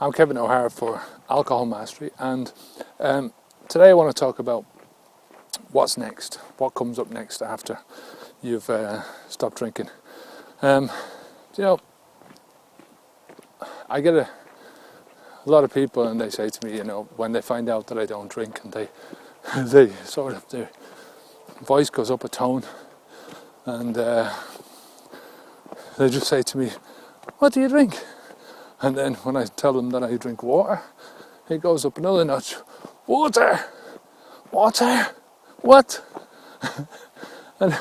I'm Kevin O'Hara for Alcohol Mastery, and today I want to talk about what's next, what comes up next after you've stopped drinking. You know, I get a lot of people and they say to me, when they find out that I don't drink, and they sort of, their voice goes up a tone, and they just say to me, "What do you drink?" And then when I tell them that I drink water, it goes up another notch. Water! Water! What? And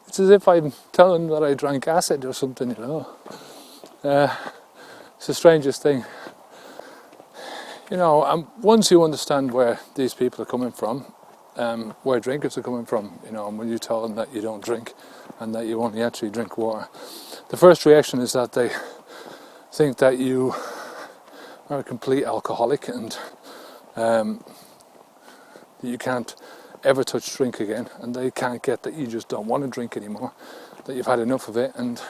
it's as if I'm telling them that I drank acid or something, It's the strangest thing. Once you understand where these people are coming from, where drinkers are coming from, and when you tell them that you don't drink and that you only actually drink water, the first reaction is that they think that you are a complete alcoholic and you can't ever touch drink again, and they can't get that you just don't want to drink anymore, that you've had enough of it and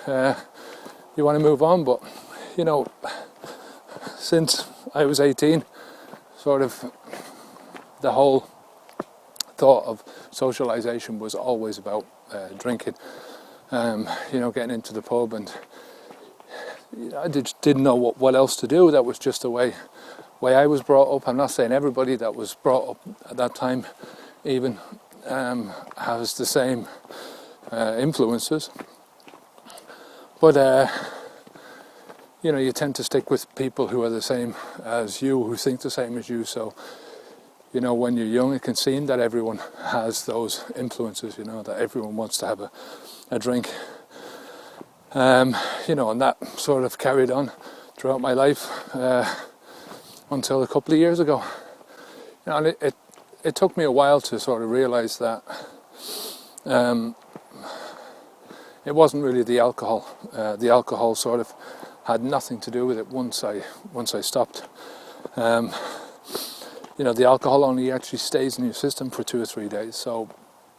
you want to move on. But since I was 18, sort of the whole thought of socialization was always about drinking, getting into the pub, and I didn't know what else to do. That was just the way I was brought up. I'm not saying everybody that was brought up at that time even has the same influences, but you tend to stick with people who are the same as you, who think the same as you. So when you're young, it can seem that everyone has those influences, that everyone wants to have a drink. And that sort of carried on throughout my life until a couple of years ago. And it took me a while to sort of realise that it wasn't really the alcohol. The alcohol sort of had nothing to do with it once I stopped. The alcohol only actually stays in your system for 2 or 3 days. So,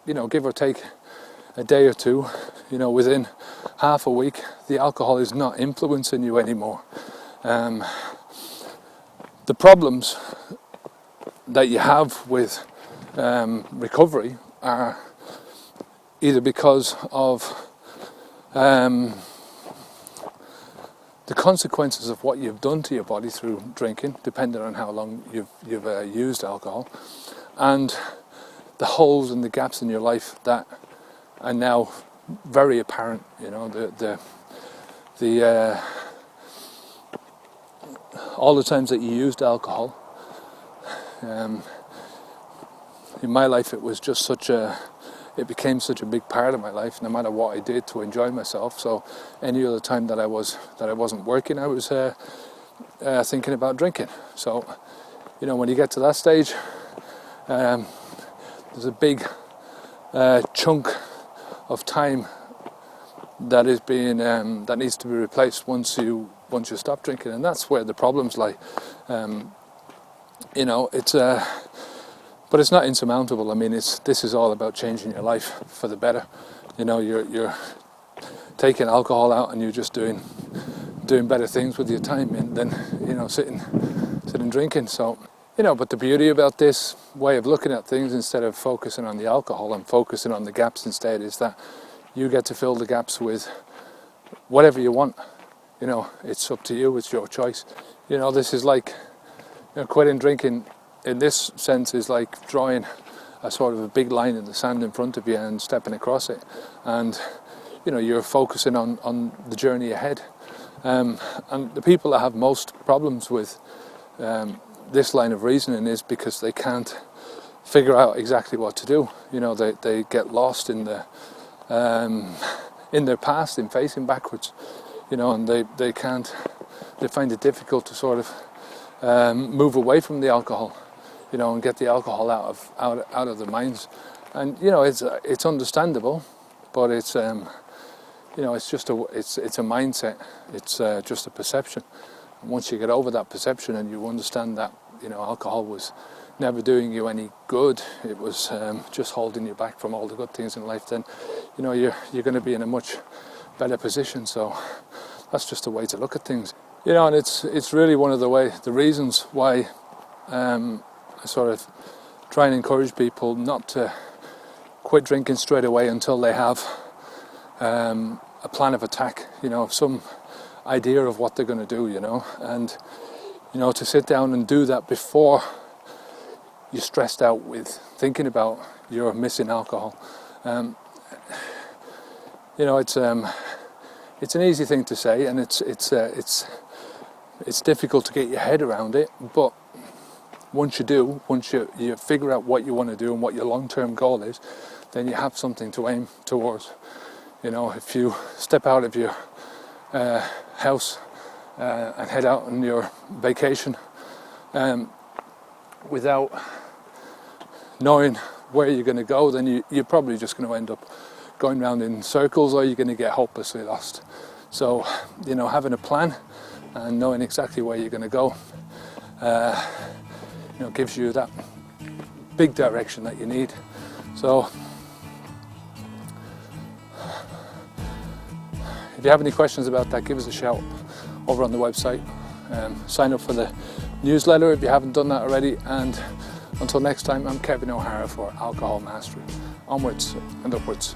give or take a day or two, within half a week, the alcohol is not influencing you anymore. The problems that you have with recovery are either because of the consequences of what you've done to your body through drinking, depending on how long you've used alcohol, and the holes and the gaps in your life that are now very apparent. All the times that you used alcohol, in my life, it became such a big part of my life, no matter what I did to enjoy myself. So any other time that I wasn't working, I was thinking about drinking. So when you get to that stage, there's a big chunk of time that is being that needs to be replaced once you stop drinking, and that's where the problems lie. But it's not insurmountable. I mean, this is all about changing your life for the better. You're taking alcohol out and you're just doing better things with your time, and then sitting drinking. So but the beauty about this way of looking at things, instead of focusing on the alcohol and focusing on the gaps instead, is that you get to fill the gaps with whatever you want. It's up to you. It's your choice. This is like quitting drinking. In this sense, is like drawing a sort of a big line in the sand in front of you and stepping across it, and you're focusing on the journey ahead. And the people that have most problems with this line of reasoning is because they can't figure out exactly what to do. They get lost in their past, in facing backwards. And they find it difficult to sort of move away from the alcohol. And get the alcohol out of their minds, and it's understandable, but it's it's just a mindset. It's just a perception. And once you get over that perception and you understand that alcohol was never doing you any good, it was just holding you back from all the good things in life, then you're going to be in a much better position. So that's just a way to look at things. You know, and it's really one of the reasons why I sort of try and encourage people not to quit drinking straight away until they have a plan of attack, you know, some idea of what they're going to do, you know, and, you know, to sit down and do that before you're stressed out with thinking about your missing alcohol. You know, it's an easy thing to say, and it's difficult to get your head around it, but once you figure out what you want to do and what your long-term goal is, then you have something to aim towards. You know, if you step out of your house and head out on your vacation without knowing where you're going to go, then you're probably just going to end up going round in circles, or you're going to get hopelessly lost. So, you know, having a plan and knowing exactly where you're going to go, you know, gives you that big direction that you need. So, if you have any questions about that, give us a shout over on the website. Sign up for the newsletter if you haven't done that already. And until next time, I'm Kevin O'Hara for Alcohol Mastery. Onwards and upwards.